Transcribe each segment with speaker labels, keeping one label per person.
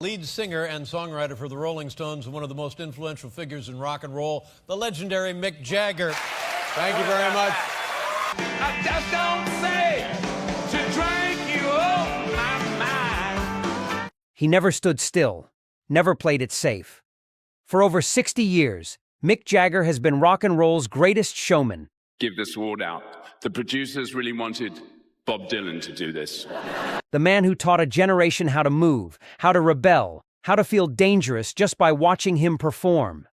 Speaker 1: Lead singer and songwriter for the Rolling Stones and one of the most influential figures in rock and roll, the legendary Mick Jagger.
Speaker 2: Thank you very much.
Speaker 3: I just don't say to drink you off my mind.
Speaker 4: He never stood still, never played it safe. For over 60 years, Mick Jagger has been rock and roll's greatest showman.
Speaker 5: Give this award out. The producers really wanted Bob Dylan to do this.
Speaker 4: The man who taught a generation how to move, how to rebel, how to feel dangerous just by watching him perform.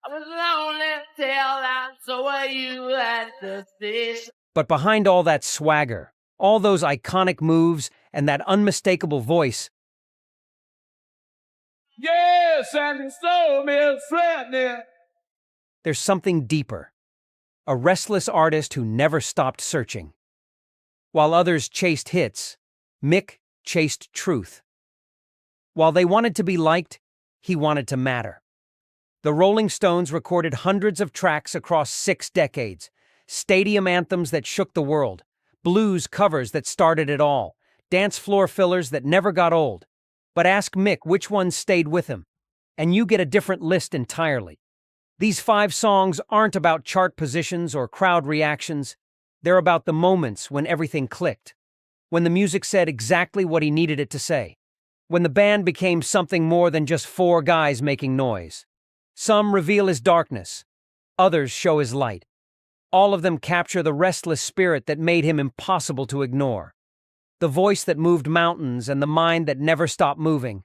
Speaker 6: I was lonely till I saw you at the station.
Speaker 4: But behind all that swagger, all those iconic moves, and that unmistakable voice,
Speaker 3: Yes, and it's so misleading.
Speaker 4: there's something deeper. A restless artist who never stopped searching. While others chased hits, Mick chased truth. While they wanted to be liked, he wanted to matter. The Rolling Stones recorded hundreds of tracks across 6 decades, stadium anthems that shook the world, blues covers that started it all, dance floor fillers that never got old. But ask Mick which ones stayed with him, and you get a different list entirely. These 5 songs aren't about chart positions or crowd reactions. They're about the moments when everything clicked, when the music said exactly what he needed it to say, when the band became something more than just 4 guys making noise. Some reveal his darkness, others show his light. All of them capture the restless spirit that made him impossible to ignore, the voice that moved mountains and the mind that never stopped moving.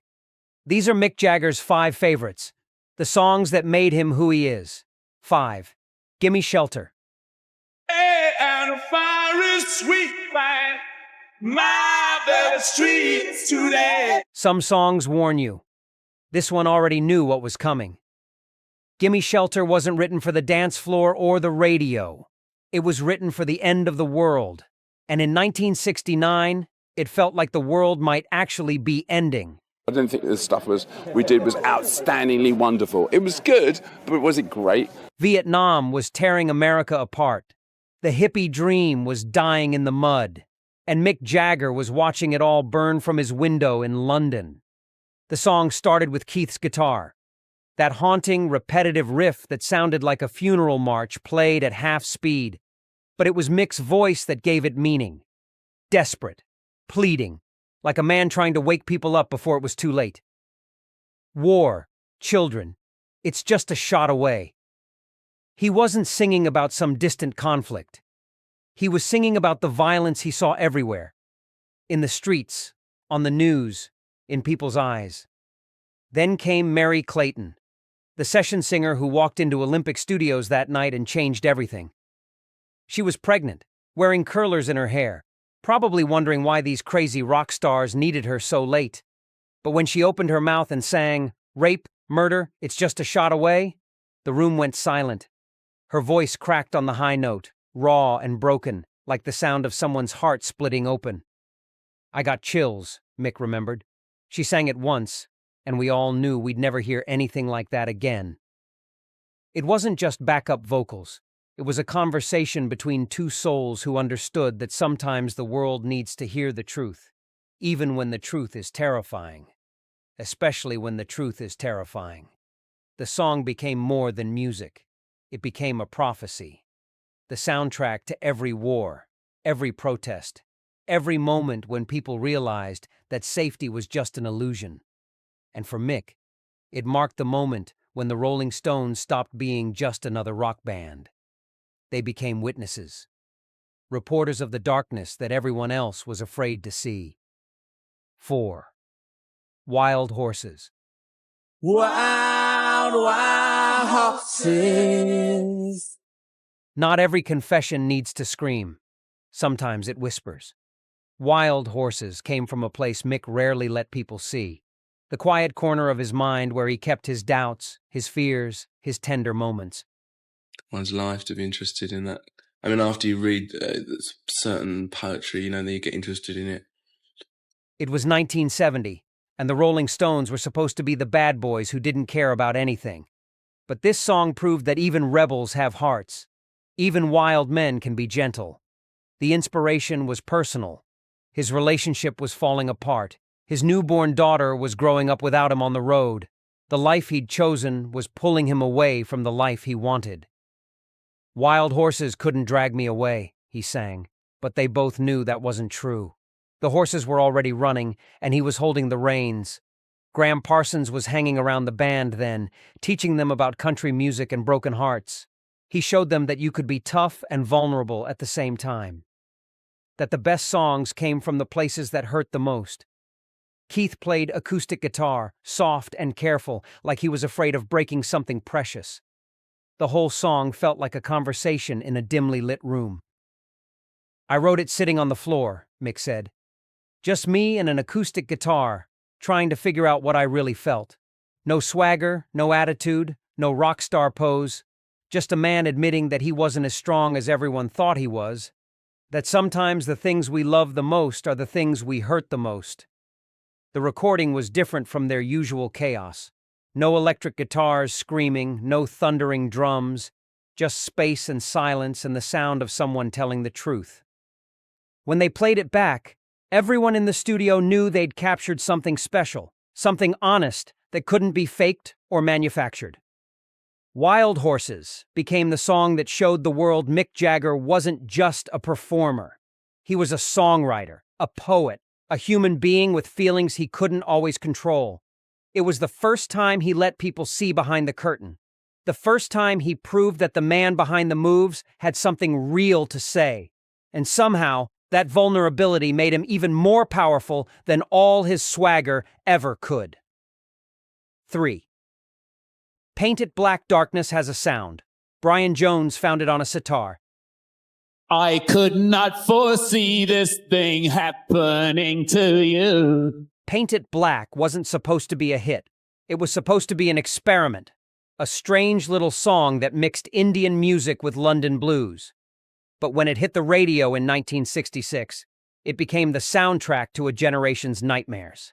Speaker 4: These are Mick Jagger's 5 favorites, the songs that made him who he is. 5. Gimme Shelter.
Speaker 3: Hey, and a fire is sweet, man. My very streets today.
Speaker 4: Some songs warn you. This one already knew what was coming. Gimme Shelter wasn't written for the dance floor or the radio. It was written for the end of the world. And in 1969, it felt like the world might actually be ending.
Speaker 2: I didn't think the stuff we did was outstandingly wonderful. It was good, but was it great?
Speaker 4: Vietnam was tearing America apart. The hippie dream was dying in the mud. And Mick Jagger was watching it all burn from his window in London. The song started with Keith's guitar. That haunting, repetitive riff that sounded like a funeral march played at half speed. But it was Mick's voice that gave it meaning. Desperate, pleading, like a man trying to wake people up before it was too late. War, children, it's just a shot away. He wasn't singing about some distant conflict. He was singing about the violence he saw everywhere. In the streets, on the news, in people's eyes. Then came Mary Clayton, the session singer who walked into Olympic Studios that night and changed everything. She was pregnant, wearing curlers in her hair, probably wondering why these crazy rock stars needed her so late. But when she opened her mouth and sang, "Rape, murder, it's just a shot away," the room went silent. Her voice cracked on the high note, raw and broken, like the sound of someone's heart splitting open. I got chills, Mick remembered. She sang it once, and we all knew we'd never hear anything like that again. It wasn't just backup vocals. It was a conversation between 2 souls who understood that sometimes the world needs to hear the truth, even when the truth is terrifying. Especially when the truth is terrifying. The song became more than music. It became a prophecy. The soundtrack to every war, every protest, every moment when people realized that safety was just an illusion. And for Mick, it marked the moment when the Rolling Stones stopped being just another rock band. They became witnesses, reporters of the darkness that everyone else was afraid to see. 4. Wild Horses.
Speaker 6: Wild, wild horses.
Speaker 4: Not every confession needs to scream. Sometimes it whispers. Wild Horses came from a place Mick rarely let people see. The quiet corner of his mind where he kept his doubts, his fears, his tender moments.
Speaker 7: One's life to be interested in that. I mean, after you read certain poetry, then you get interested in it.
Speaker 4: It was 1970, and the Rolling Stones were supposed to be the bad boys who didn't care about anything. But this song proved that even rebels have hearts. Even wild men can be gentle. The inspiration was personal. His relationship was falling apart. His newborn daughter was growing up without him on the road. The life he'd chosen was pulling him away from the life he wanted. "Wild horses couldn't drag me away," he sang, but they both knew that wasn't true. The horses were already running, and he was holding the reins. Graham Parsons was hanging around the band then, teaching them about country music and broken hearts. He showed them that you could be tough and vulnerable at the same time. That the best songs came from the places that hurt the most. Keith played acoustic guitar, soft and careful, like he was afraid of breaking something precious. The whole song felt like a conversation in a dimly lit room. "I wrote it sitting on the floor," Mick said. "Just me and an acoustic guitar, trying to figure out what I really felt. No swagger, no attitude, no rock star pose. Just a man admitting that he wasn't as strong as everyone thought he was. That sometimes the things we love the most are the things we hurt the most." The recording was different from their usual chaos. No electric guitars screaming, no thundering drums, just space and silence and the sound of someone telling the truth. When they played it back, everyone in the studio knew they'd captured something special, something honest that couldn't be faked or manufactured. "Wild Horses" became the song that showed the world Mick Jagger wasn't just a performer. He was a songwriter, a poet, a human being with feelings he couldn't always control. It was the first time he let people see behind the curtain. The first time he proved that the man behind the moves had something real to say. And somehow, that vulnerability made him even more powerful than all his swagger ever could. 3. "Paint It Black Darkness Has a Sound." Brian Jones found it on a sitar.
Speaker 3: I could not foresee this thing happening to you.
Speaker 4: Paint It Black wasn't supposed to be a hit. It was supposed to be an experiment, a strange little song that mixed Indian music with London blues. But when it hit the radio in 1966, it became the soundtrack to a generation's nightmares.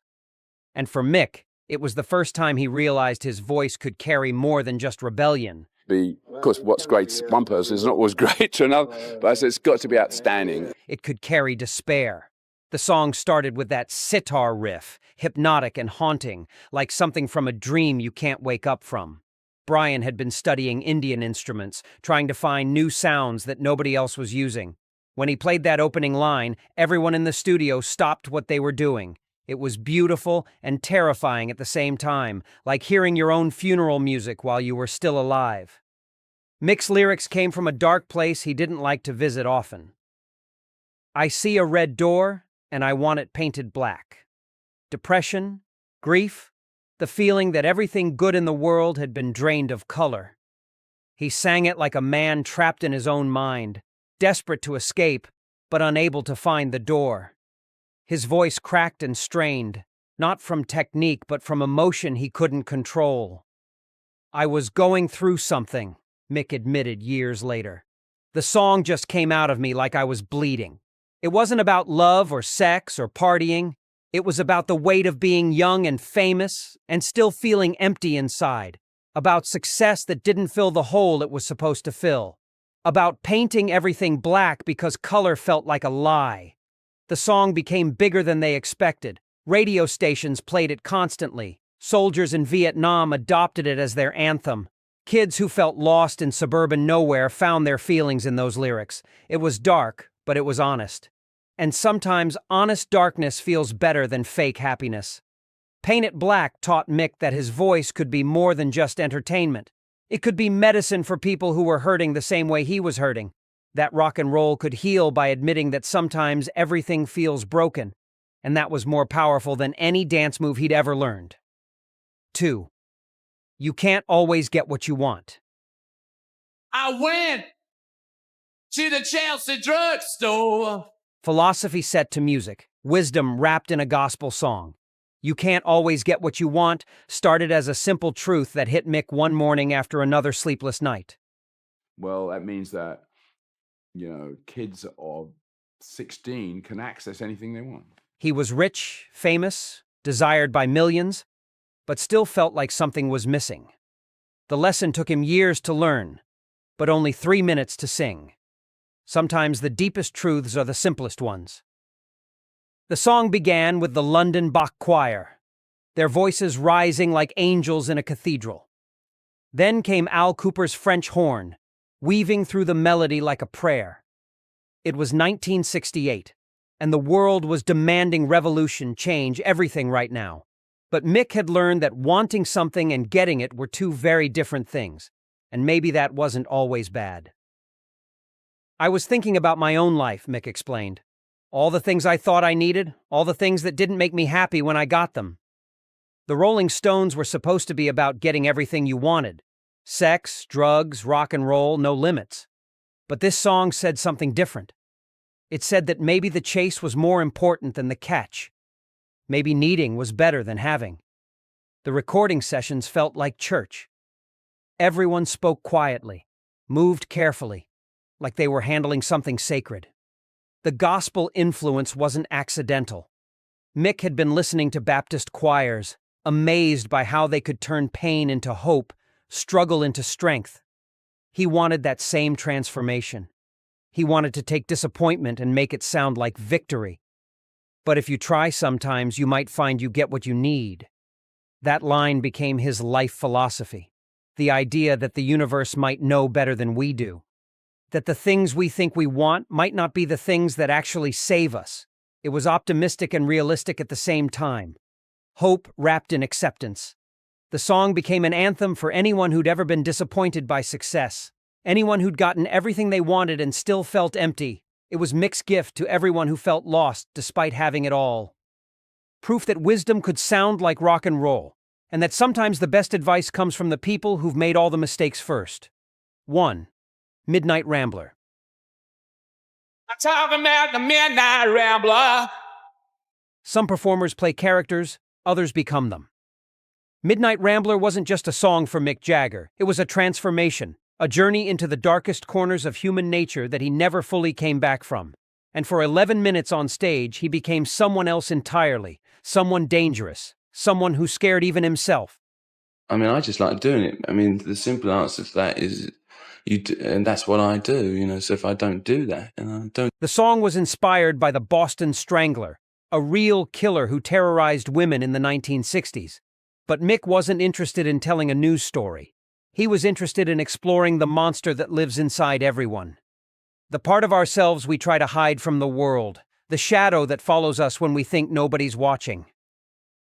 Speaker 4: And for Mick, it was the first time he realized his voice could carry more than just rebellion.
Speaker 2: Of course, what's great to one person is not always great to another, but it's got to be outstanding.
Speaker 4: It could carry despair. The song started with that sitar riff, hypnotic and haunting, like something from a dream you can't wake up from. Brian had been studying Indian instruments, trying to find new sounds that nobody else was using. When he played that opening line, everyone in the studio stopped what they were doing. It was beautiful and terrifying at the same time, like hearing your own funeral music while you were still alive. Mick's lyrics came from a dark place he didn't like to visit often. "I see a red door, and I want it painted black." Depression, grief, the feeling that everything good in the world had been drained of color. He sang it like a man trapped in his own mind, desperate to escape, but unable to find the door. His voice cracked and strained, not from technique but from emotion he couldn't control. "I was going through something," Mick admitted years later. "The song just came out of me like I was bleeding. It wasn't about love or sex or partying. It was about the weight of being young and famous and still feeling empty inside. About success that didn't fill the hole it was supposed to fill. About painting everything black because color felt like a lie." The song became bigger than they expected. Radio stations played it constantly. Soldiers in Vietnam adopted it as their anthem. Kids who felt lost in suburban nowhere found their feelings in those lyrics. It was dark, but it was honest. And sometimes honest darkness feels better than fake happiness. Paint It Black taught Mick that his voice could be more than just entertainment. It could be medicine for people who were hurting the same way he was hurting. That rock and roll could heal by admitting that sometimes everything feels broken, and that was more powerful than any dance move he'd ever learned. 2. You can't always get what you want.
Speaker 3: I went to the Chelsea drugstore.
Speaker 4: Philosophy set to music, wisdom wrapped in a gospel song. You can't always get what you want started as a simple truth that hit Mick one morning after another sleepless night.
Speaker 2: Well, that means that, kids of 16 can access anything they want.
Speaker 4: He was rich, famous, desired by millions, but still felt like something was missing. The lesson took him years to learn, but only 3 minutes to sing. Sometimes the deepest truths are the simplest ones. The song began with the London Bach Choir, their voices rising like angels in a cathedral. Then came Al Cooper's French horn, weaving through the melody like a prayer. It was 1968, and the world was demanding revolution, change, everything right now. But Mick had learned that wanting something and getting it were two very different things, and maybe that wasn't always bad. I was thinking about my own life, Mick explained. All the things I thought I needed, all the things that didn't make me happy when I got them. The Rolling Stones were supposed to be about getting everything you wanted. Sex, drugs, rock and roll, no limits. But this song said something different. It said that maybe the chase was more important than the catch. Maybe needing was better than having. The recording sessions felt like church. Everyone spoke quietly, moved carefully, like they were handling something sacred. The gospel influence wasn't accidental. Mick had been listening to Baptist choirs, amazed by how they could turn pain into hope, struggle into strength. He wanted that same transformation. He wanted to take disappointment and make it sound like victory. But if you try sometimes, you might find you get what you need. That line became his life philosophy. The idea that the universe might know better than we do. That the things we think we want might not be the things that actually save us. It was optimistic and realistic at the same time. Hope wrapped in acceptance. The song became an anthem for anyone who'd ever been disappointed by success. Anyone who'd gotten everything they wanted and still felt empty. It was Mick's gift to everyone who felt lost despite having it all. Proof that wisdom could sound like rock and roll, and that sometimes the best advice comes from the people who've made all the mistakes first. 1. Midnight Rambler.
Speaker 3: I'm talking about the Midnight Rambler.
Speaker 4: Some performers play characters, others become them. Midnight Rambler wasn't just a song for Mick Jagger, it was a transformation, a journey into the darkest corners of human nature that he never fully came back from. And for 11 minutes on stage, he became someone else entirely, someone dangerous, someone who scared even himself.
Speaker 7: I mean, I just like doing it. I mean, the simple answer to that is and that's what I do, so if I don't do that, and I don't.
Speaker 4: The song was inspired by the Boston Strangler, a real killer who terrorized women in the 1960s. But Mick wasn't interested in telling a news story. He was interested in exploring the monster that lives inside everyone. The part of ourselves we try to hide from the world, the shadow that follows us when we think nobody's watching.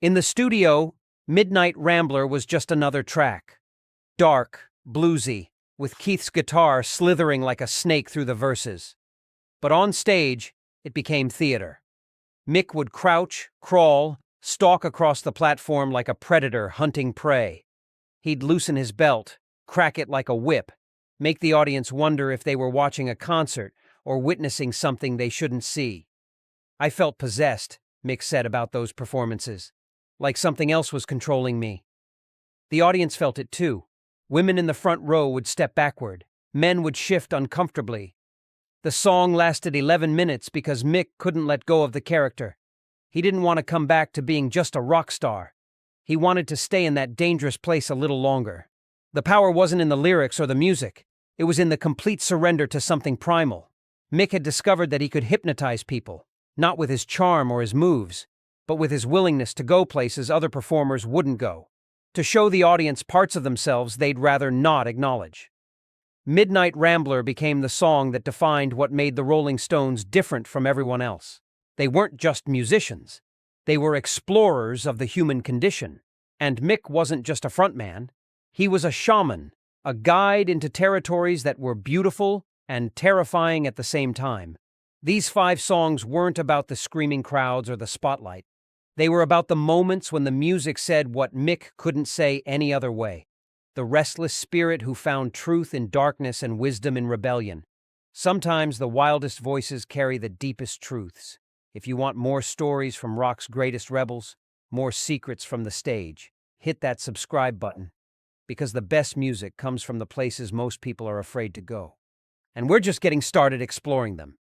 Speaker 4: In the studio, Midnight Rambler was just another track. Dark, bluesy, with Keith's guitar slithering like a snake through the verses. But on stage, it became theater. Mick would crouch, crawl, stalk across the platform like a predator hunting prey. He'd loosen his belt, crack it like a whip, make the audience wonder if they were watching a concert or witnessing something they shouldn't see. I felt possessed, Mick said about those performances, like something else was controlling me. The audience felt it too. Women in the front row would step backward. Men would shift uncomfortably. The song lasted 11 minutes because Mick couldn't let go of the character. He didn't want to come back to being just a rock star. He wanted to stay in that dangerous place a little longer. The power wasn't in the lyrics or the music. It was in the complete surrender to something primal. Mick had discovered that he could hypnotize people, not with his charm or his moves, but with his willingness to go places other performers wouldn't go, to show the audience parts of themselves they'd rather not acknowledge. Midnight Rambler became the song that defined what made the Rolling Stones different from everyone else. They weren't just musicians. They were explorers of the human condition. And Mick wasn't just a frontman. He was a shaman, a guide into territories that were beautiful and terrifying at the same time. These 5 songs weren't about the screaming crowds or the spotlight. They were about the moments when the music said what Mick couldn't say any other way. The restless spirit who found truth in darkness and wisdom in rebellion. Sometimes the wildest voices carry the deepest truths. If you want more stories from rock's greatest rebels, more secrets from the stage, hit that subscribe button, because the best music comes from the places most people are afraid to go. And we're just getting started exploring them.